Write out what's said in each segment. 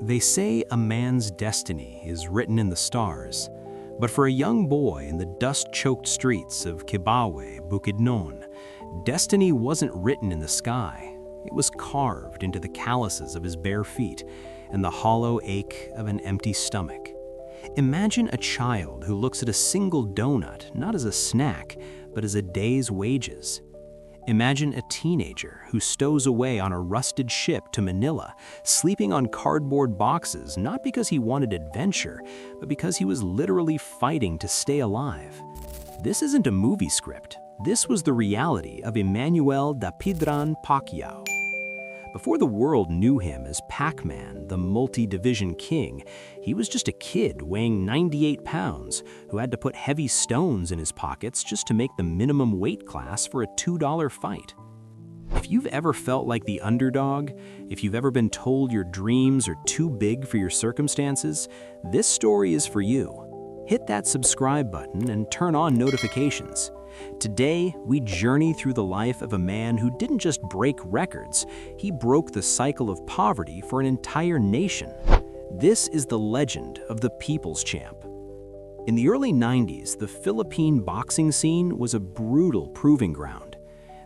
They say a man's destiny is written in the stars, but for a young boy in the dust-choked streets of Kibawe, Bukidnon, destiny wasn't written in the sky. It was carved into the calluses of his bare feet and the hollow ache of an empty stomach. Imagine a child who looks at a single donut not as a snack, but as a day's wages. Imagine a teenager who stows away on a rusted ship to Manila, sleeping on cardboard boxes not because he wanted adventure, but because he was literally fighting to stay alive. This isn't a movie script. This was the reality of Emmanuel Dapiedran Pacquiao. Before the world knew him as Pac-Man, the multi-division king, he was just a kid weighing 98 pounds who had to put heavy stones in his pockets just to make the minimum weight class for a $2 fight. If you've ever felt like the underdog, if you've ever been told your dreams are too big for your circumstances, this story is for you. Hit that subscribe button and turn on notifications. Today, we journey through the life of a man who didn't just break records, he broke the cycle of poverty for an entire nation. This is the legend of the People's Champ. In the early 90s, the Philippine boxing scene was a brutal proving ground.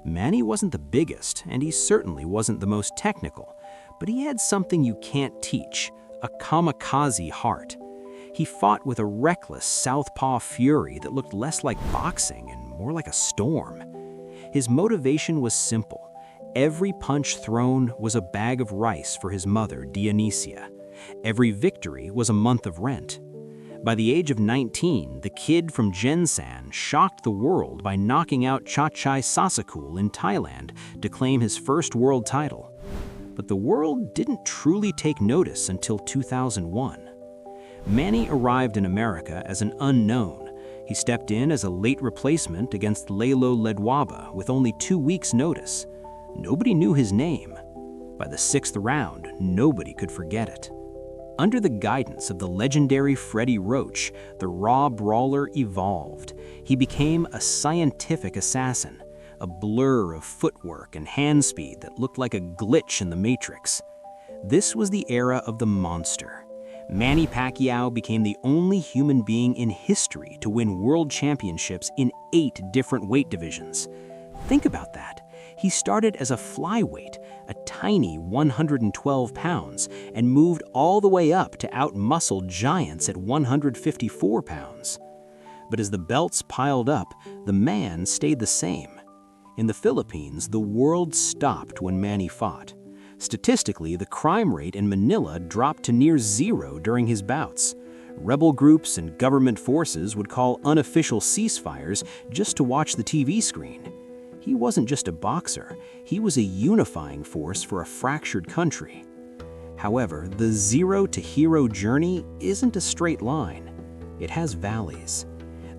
Manny wasn't the biggest, and he certainly wasn't the most technical, but he had something you can't teach, a kamikaze heart. He fought with a reckless southpaw fury that looked less like boxing and more like a storm. His motivation was simple. Every punch thrown was a bag of rice for his mother, Dionysia. Every victory was a month of rent. By the age of 19, the kid from Gensan shocked the world by knocking out Chachai Sasakul in Thailand to claim his first world title. But the world didn't truly take notice until 2001. Manny arrived in America as an unknown. He stepped in as a late replacement against Lalo Ledwaba with only 2 weeks' notice. Nobody knew his name. By the 6th round, nobody could forget it. Under the guidance of the legendary Freddie Roach, the raw brawler evolved. He became a scientific assassin, a blur of footwork and hand speed that looked like a glitch in the Matrix. This was the era of the monster. Manny Pacquiao became the only human being in history to win world championships in 8 different weight divisions. Think about that. He started as a flyweight, a tiny 112 pounds, and moved all the way up to out-muscle giants at 154 pounds. But as the belts piled up, the man stayed the same. In the Philippines, the world stopped when Manny fought. Statistically, the crime rate in Manila dropped to near zero during his bouts. Rebel groups and government forces would call unofficial ceasefires just to watch the TV screen. He wasn't just a boxer, he was a unifying force for a fractured country. However, the zero-to-hero journey isn't a straight line. It has valleys.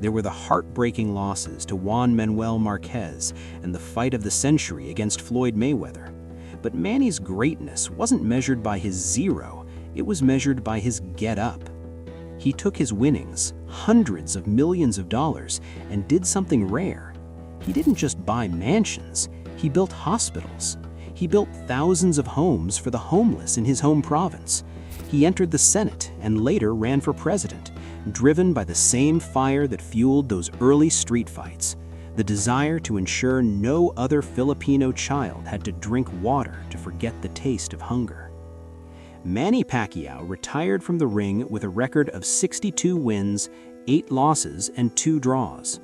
There were the heartbreaking losses to Juan Manuel Marquez and the fight of the century against Floyd Mayweather. But Manny's greatness wasn't measured by his zero, it was measured by his get-up. He took his winnings, hundreds of millions of dollars, and did something rare. He didn't just buy mansions, he built hospitals. He built thousands of homes for the homeless in his home province. He entered the Senate and later ran for president, driven by the same fire that fueled those early street fights. The desire to ensure no other Filipino child had to drink water to forget the taste of hunger. Manny Pacquiao retired from the ring with a record of 62 wins, 8 losses, and 2 draws.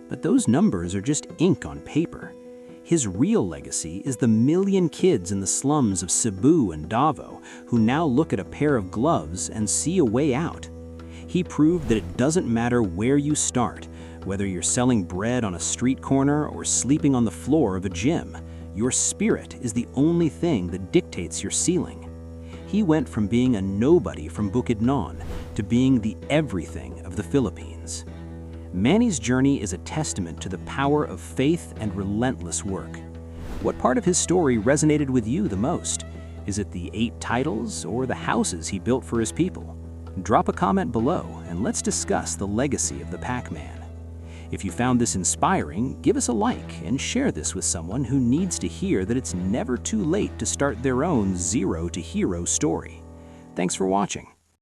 But those numbers are just ink on paper. His real legacy is the million kids in the slums of Cebu and Davao who now look at a pair of gloves and see a way out. He proved that it doesn't matter where you start, whether you're selling bread on a street corner or sleeping on the floor of a gym, your spirit is the only thing that dictates your ceiling. He went from being a nobody from Bukidnon to being the everything of the Philippines. Manny's journey is a testament to the power of faith and relentless work. What part of his story resonated with you the most? Is it the 8 titles or the houses he built for his people? Drop a comment below and let's discuss the legacy of the Pac-Man. If you found this inspiring, give us a like and share this with someone who needs to hear that it's never too late to start their own zero-to-hero story. Thanks for watching.